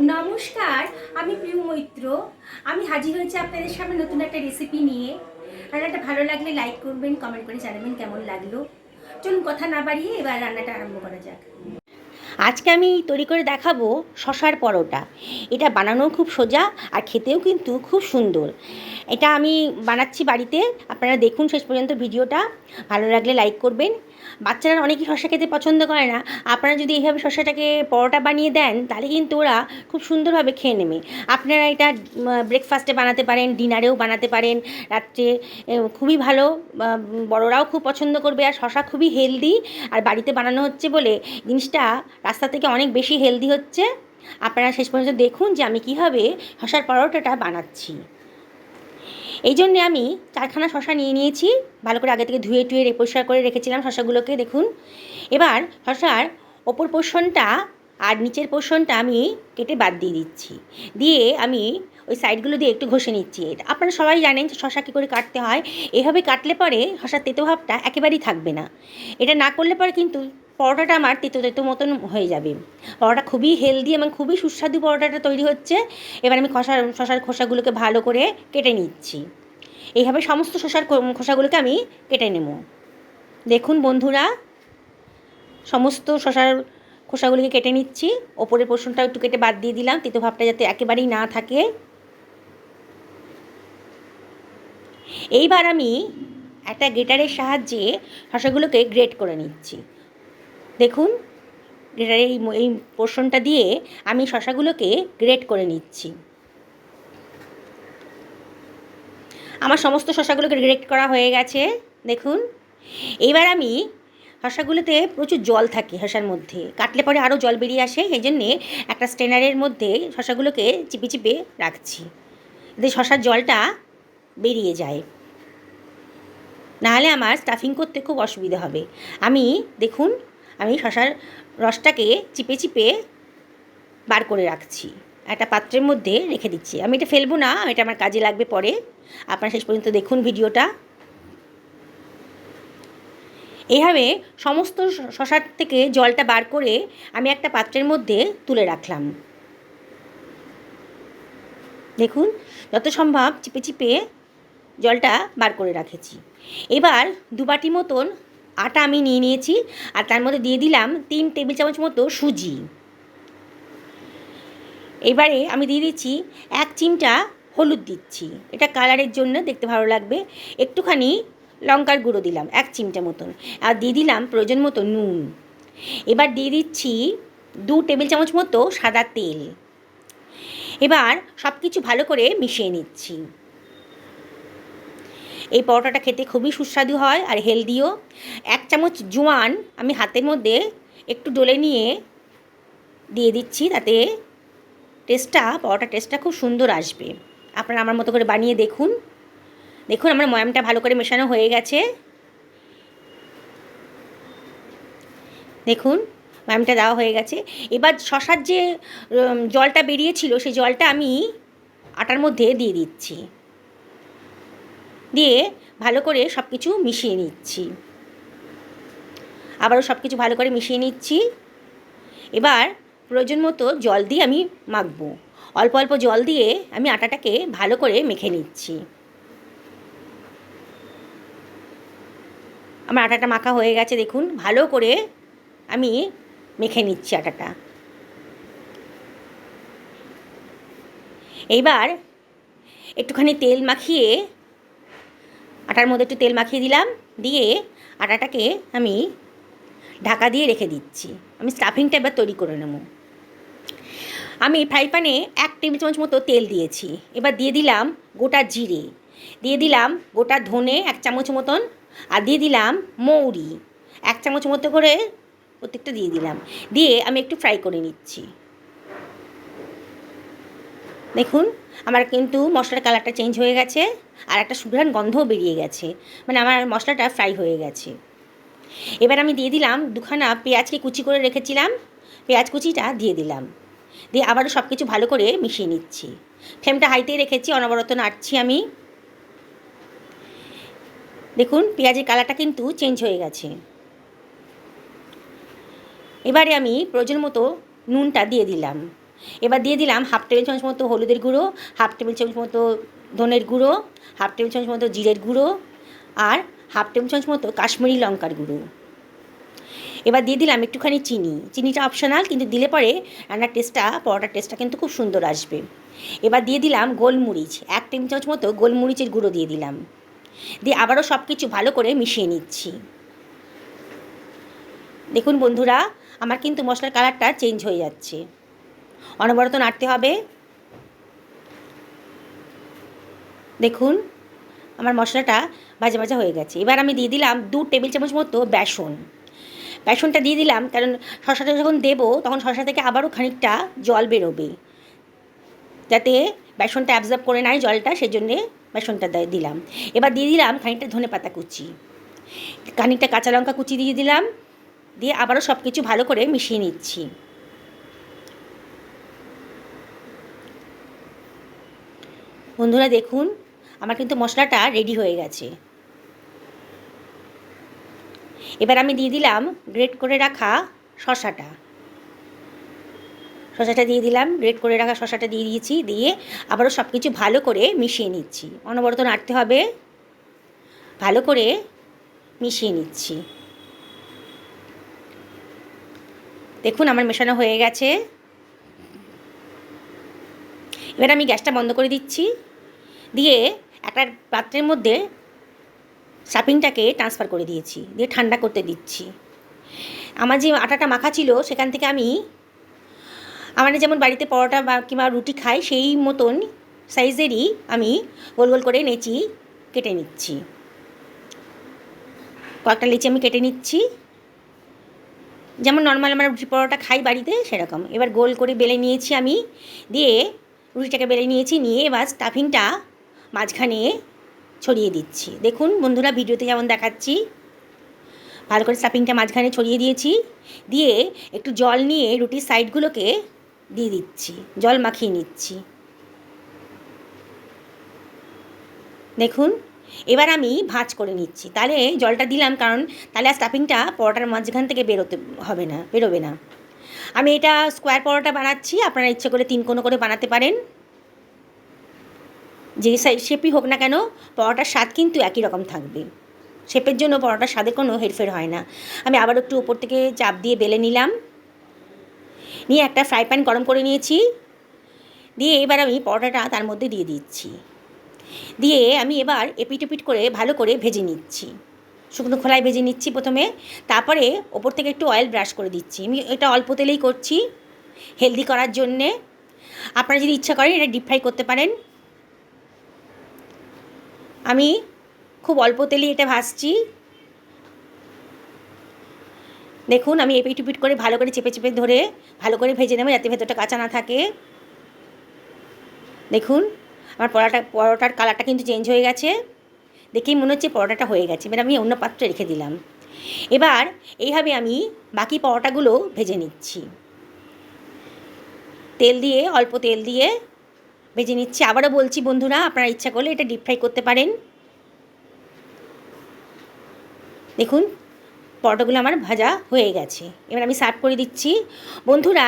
নমস্কার, আমি প্রিয় মৈত্র। আমি হাজির হয়েছি আপনাদের সামনে নতুন একটা রেসিপি নিয়ে। রান্নাটা ভালো লাগলে লাইক করবেন, কমেন্ট করে জানাবেন কেমন লাগলো। চলুন কথা না বাড়িয়ে এবার রান্নাটা আরম্ভ করা যাক। আজকে আমি তৈরি করে দেখাবো শশার পরোটা। এটা বানানোও খুব সোজা আর খেতেও কিন্তু খুব সুন্দর। এটা আমি বানাচ্ছি বাড়িতে, আপনারা দেখুন শেষ পর্যন্ত ভিডিওটা। ভালো লাগলে লাইক করবেন। বাচ্চারা অনেকেই শশা খেতে পছন্দ করে না, আপনারা যদি এইভাবে শশাটাকে পরোটা বানিয়ে দেন তাহলে কিন্তু ওরা খুব সুন্দরভাবে খেয়ে নেবে। আপনারা এটা ব্রেকফাস্টে বানাতে পারেন, ডিনারেও বানাতে পারেন, রাত্রে খুবই ভালো। বড়রাও খুব পছন্দ করবে। আর শশা খুবই হেলদি, আর বাড়িতে বানানো হচ্ছে বলে জিনিসটা রাস্তা থেকে অনেক বেশি হেলদি হচ্ছে। আপনারা শেষ পর্যন্ত দেখুন যে আমি কীভাবে শশার পরোটাটা বানাচ্ছি। এই জন্যে আমি 4খানা শশা নিয়ে নিয়েছি। ভালো করে আগে থেকে ধুয়ে টুয়ে পরিষ্কার করে রেখেছিলাম শশাগুলোকে। দেখুন, এবার শশার ওপর পোর্শনটা আর নিচের পোর্শনটা আমি কেটে বাদ দিয়ে দিচ্ছি। দিয়ে আমি ওই সাইডগুলো দিয়ে একটু ঘষে নিচ্ছি। এটা আপনারা সবাই জানেন যে শশা কী করে কাটতে হয়। এভাবে কাটলে পরে শশার তেতো ভাবটা একেবারেই থাকবে না। এটা না করলে পরে কিন্তু পরোটাটা আমার তেতো তেতো মতন হয়ে যাবে। পরোটা খুবই হেলদি এবং খুবই সুস্বাদু পরোটাটা তৈরি হচ্ছে। এবার আমি শশার খোসাগুলোকে ভালো করে কেটে নিচ্ছি। এইভাবে সমস্ত শশার খোসাগুলোকে আমি কেটে নেব। দেখুন বন্ধুরা, সমস্ত শশার খোসাগুলিকে কেটে নিচ্ছি। ওপরের পোর্শনটা একটু কেটে বাদ দিয়ে দিলাম, তেতো ভাবটা যাতে একেবারেই না থাকে। এইবার আমি একটা গ্রেটারের সাহায্যে শশাগুলোকে গ্রেট করে নিচ্ছি। দেখুন, গ্রেটারের এই পোর্শনটা দিয়ে আমি শশাগুলোকে গ্রেট করে নিচ্ছি। আমার সমস্ত শশাগুলোকে গ্রেট করা হয়ে গেছে। দেখুন, এইবার আমি শশাগুলোতে প্রচুর জল থাকে, শশার মধ্যে কাটলে পরে আরও জল বেরিয়ে আসে। এই জন্যে একটা স্ট্রেনারের মধ্যে শশাগুলোকে চিপে চিপে রাখছি, এতে শশার জলটা বেরিয়ে যায়, নাহলে আমার স্টাফিং করতে খুব অসুবিধা হবে। দেখুন, আমি শশার রসটাকে চিপে চিপে বার করে রাখছি, একটা পাত্রের মধ্যে রেখে দিচ্ছি। আমি এটা ফেলবো না, এটা আমার কাজে লাগবে পরে। আপনারা শেষ পর্যন্ত দেখুন ভিডিওটা। এইভাবে সমস্ত শশার থেকে জলটা বার করে আমি একটা পাত্রের মধ্যে তুলে রাখলাম। দেখুন, যত সম্ভব চিপে চিপে জলটা বার করে রাখেছি। এবার 2 বাটি মতন আটা আমি নিয়ে নিয়েছি, আর তার মধ্যে দিয়ে দিলাম 3 টেবিল চামচ মতো সুজি। এবারে আমি দিয়ে দিচ্ছি 1 চিমটা হলুদ দিচ্ছি, এটা কালারের জন্য, দেখতে ভালো লাগবে। একটুখানি লঙ্কার গুঁড়ো দিলাম 1 চিমটা মতন, আর দিয়ে দিলাম প্রয়োজন মতো নুন। এবার দিয়ে দিচ্ছি 2 টেবিল চামচ মতো সাদা তেল। এবার সব কিছু ভালো করে মিশিয়ে নিচ্ছি। এই পরোটাটা খেতে খুবই সুস্বাদু হয় আর হেলদিও। 1 চামচ জোয়ান আমি হাতের মধ্যে একটু ডলে নিয়ে দিয়ে দিচ্ছি, তাতে পরোটার টেস্টটা খুব সুন্দর আসবে। আপনারা আমার মতো করে বানিয়ে দেখুন। দেখুন, আমার ময়ামটা ভালো করে মেশানো হয়ে গেছে। দেখুন, ময়ামটা দেওয়া হয়ে গেছে। এবার শশার যে জলটা বেরিয়েছিল সেই জলটা আমি আটার মধ্যে দিয়ে দিচ্ছি, দিয়ে ভালো করে সব কিছু মিশিয়ে নিচ্ছি। আবারও সব কিছু ভালো করে মিশিয়ে নিচ্ছি। এবার প্রয়োজন মতো জল দিয়ে আমি মাখবো। অল্প অল্প জল দিয়ে আমি আটাটাকে ভালো করে মেখে নিচ্ছি। আমার আটাটা মাখা হয়ে গেছে। দেখুন, ভালো করে আমি মেখে নিচ্ছি আটাটা। এইবার একটুখানি তেল মাখিয়ে, আটার মধ্যে একটু তেল মাখিয়ে দিলাম, দিয়ে আটাটাকে আমি ঢাকা দিয়ে রেখে দিচ্ছি। আমি স্টাফিংটা এবার তৈরি করে নেব। আমি ফ্রাই প্যানে 1 টেবিল চামচ মতো তেল দিয়েছি। এবার দিয়ে দিলাম গোটা জিরে, দিয়ে দিলাম গোটা ধনে 1 চামচ মতন, আর দিয়ে দিলাম মৌরি 1 চামচ মতো করে প্রত্যেকটা দিয়ে দিলাম। দিয়ে আমি একটু ফ্রাই করে নিচ্ছি। দেখুন, আমার কিন্তু মশলার কালারটা চেঞ্জ হয়ে গেছে, আর একটা সুঘ্রাণ গন্ধও বেরিয়ে গেছে, মানে আমার মশলাটা ফ্রাই হয়ে গেছে। এবার আমি দিয়ে দিলাম 2খানা পেঁয়াজকে কুচি করে রেখেছিলাম, পেঁয়াজ কুচিটা দিয়ে দিলাম, দিয়ে আবারও সব কিছু ভালো করে মিশিয়ে নিচ্ছি। ফ্লেমটা হাইতেই রেখেছি, অনবরত নাড়ছি আমি। দেখুন, পেঁয়াজের কালারটা কিন্তু চেঞ্জ হয়ে গেছে। এবারে আমি প্রয়োজন মতো নুনটা দিয়ে দিলাম, এবার দিয়ে দিলাম হাফ টেবিল চামচ মতো হলুদের গুঁড়ো, হাফ টেবিল চামচ মতো ধনের গুঁড়ো, হাফ টেবিল চামচ মতো জিরের গুঁড়ো আর হাফ টেবিল চামচ মতো কাশ্মীরি লঙ্কার গুঁড়ো। এবার দিয়ে দিলাম একটুখানি চিনি। চিনিটা অপশনাল, কিন্তু দিলে পরে রান্নার টেস্টটা, পরোটার টেস্টটা কিন্তু খুব সুন্দর আসবে। এবার দিয়ে দিলাম গোলমরিচ, 1 টেবিল চামচ মতো গোলমরিচের গুঁড়ো দিয়ে দিলাম। দিয়ে আবারও সব কিছু ভালো করে মিশিয়ে নিচ্ছি। দেখুন বন্ধুরা, আমার কিন্তু মশলার কালারটা চেঞ্জ হয়ে যাচ্ছে, অনবরত নাড়তে হবে। দেখুন আমার মশলাটা ভাজা ভাজা হয়ে গেছে। এবার আমি দিয়ে দিলাম 2 টেবিল চামচ মতো বেসন। বেসনটা দিয়ে দিলাম কারণ শসাটা যখন দেবো তখন শসা থেকে আবারও খানিকটা জল বেরোবে, যাতে বেসনটা অ্যাবজর্ব করে নেয় জলটা, সেজন্যে বেসনটা দিলাম। এবার দিয়ে দিলাম খানিকটা ধনেপাতা কুচি, খানিকটা কাঁচা লঙ্কা কুচি দিয়ে দিলাম। দিয়ে আবারও সব কিছু ভালো করে মিশিয়ে নিচ্ছি। বন্ধুরা দেখুন আমার কিন্তু মশলাটা রেডি হয়ে গেছে। এবার আমি দিয়ে দিলাম গ্রেট করে রাখা শসাটা দিয়ে দিলাম, গ্রেট করে রাখা শসাটা দিয়ে দিয়েছি। দিয়ে আবারও সব কিছু ভালো করে মিশিয়ে নিচ্ছি, অনবরত নাড়তে হবে, ভালো করে মিশিয়ে নিচ্ছি। দেখুন আমার মেশানো হয়ে গেছে। এবার আমি গ্যাসটা বন্ধ করে দিচ্ছি, দিয়ে একটা পাত্রের মধ্যে স্টাফিংটাকে ট্রান্সফার করে দিয়েছি, দিয়ে ঠান্ডা করতে দিচ্ছি। আমার যে আটাটা মাখা ছিল সেখান থেকে আমি আমরা যেমন বাড়িতে পরোটা বা কিংবা রুটি খাই সেই মতন সাইজেরই আমি গোল গোল করে লেচি কেটে নিচ্ছি। কয়েকটা লেচি আমি কেটে নিচ্ছি, যেমন নর্মাল আমরা রুটি পরোটা খাই বাড়িতে সেরকম। এবার গোল করে বেলে নিয়েছি আমি, দিয়ে রুটিটাকে বেলে নিয়েছি, নিয়ে এবার স্টাফিংটা মাঝখানে ছড়িয়ে দিচ্ছি। দেখুন বন্ধুরা ভিডিওতে যেমন দেখাচ্ছি, ভালো করে স্টাফিংটা মাঝখানে ছড়িয়ে দিয়েছি। দিয়ে একটু জল নিয়ে রুটির সাইডগুলোকে দিয়ে দিচ্ছি, জল মাখিয়ে নিচ্ছি। দেখুন এবার আমি ভাঁজ করে নিচ্ছি, তাহলে জলটা দিলাম কারণ তাহলে আর স্টাফিংটা পরোটার মাঝখান থেকে বেরোবে না। আমি এটা স্কোয়ার পরোটা বানাচ্ছি, আপনারা ইচ্ছে করে 3 কোণ করে বানাতে পারেন। যে শেপই হোক না কেন পরোটার স্বাদ কিন্তু একই রকম থাকবে, শেপের জন্য পরোটার স্বাদে কোনো হেরফের হয় না। আমি আবার একটু উপর থেকে চাপ দিয়ে বেলে নিলাম, নিয়ে একটা ফ্রাই প্যান গরম করে নিয়েছি। দিয়ে এবার আমি পরোটাটা তার মধ্যে দিয়ে দিচ্ছি, দিয়ে আমি এবার এপিট ওপিট করে ভালো করে ভেজে নিচ্ছি। শুকনো খোলায় ভেজে নিচ্ছি প্রথমে, তারপরে ওপর থেকে একটু অয়েল ব্রাশ করে দিচ্ছি। আমি এটা অল্প তেলেই করছি হেলদি করার জন্যে, আপনারা যদি ইচ্ছা করেন এটা ডিপ ফ্রাই করতে পারেন। আমি খুব অল্প তেলেই এটা ভাজছি। দেখুন আমি এপিট ওপিট করে ভালো করে চেপে চেপে ধরে ভালো করে ভেজে নেব, যাতে ভেতরটা কাঁচা না থাকে। দেখুন আমার পরোটার কালারটা কিন্তু চেঞ্জ হয়ে গেছে, দেখেই মনে হচ্ছে পরোটাটা হয়ে গেছে। এবার আমি অন্য পাত্রে রেখে দিলাম। এবার এইভাবে আমি বাকি পরোটাগুলো ভেজে নিচ্ছি, অল্প তেল দিয়ে ভেজে নিচ্ছি। আবারও বলছি বন্ধুরা, আপনারা ইচ্ছা করলে এটা ডিপ ফ্রাই করতে পারেন। দেখুন পরোটাগুলো আমার ভাজা হয়ে গেছে, এবার আমি সার্ভ করে দিচ্ছি। বন্ধুরা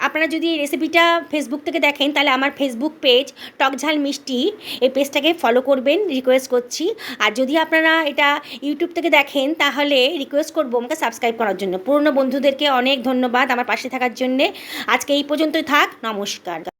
আপনারা যদি এই রেসিপিটা ফেসবুক থেকে দেখেন তাহলে আমার ফেসবুক পেজ টকঝাল মিষ্টি, এই পেজটাকে ফলো করবেন, রিকোয়েস্ট করছি। আর যদি আপনারা এটা ইউটিউব থেকে দেখেন তাহলে রিকোয়েস্ট করবো আমাকে সাবস্ক্রাইব করার জন্য। পুরনো বন্ধুদেরকে অনেক ধন্যবাদ আমার পাশে থাকার জন্যে। আজকে এই পর্যন্তই থাক, নমস্কার।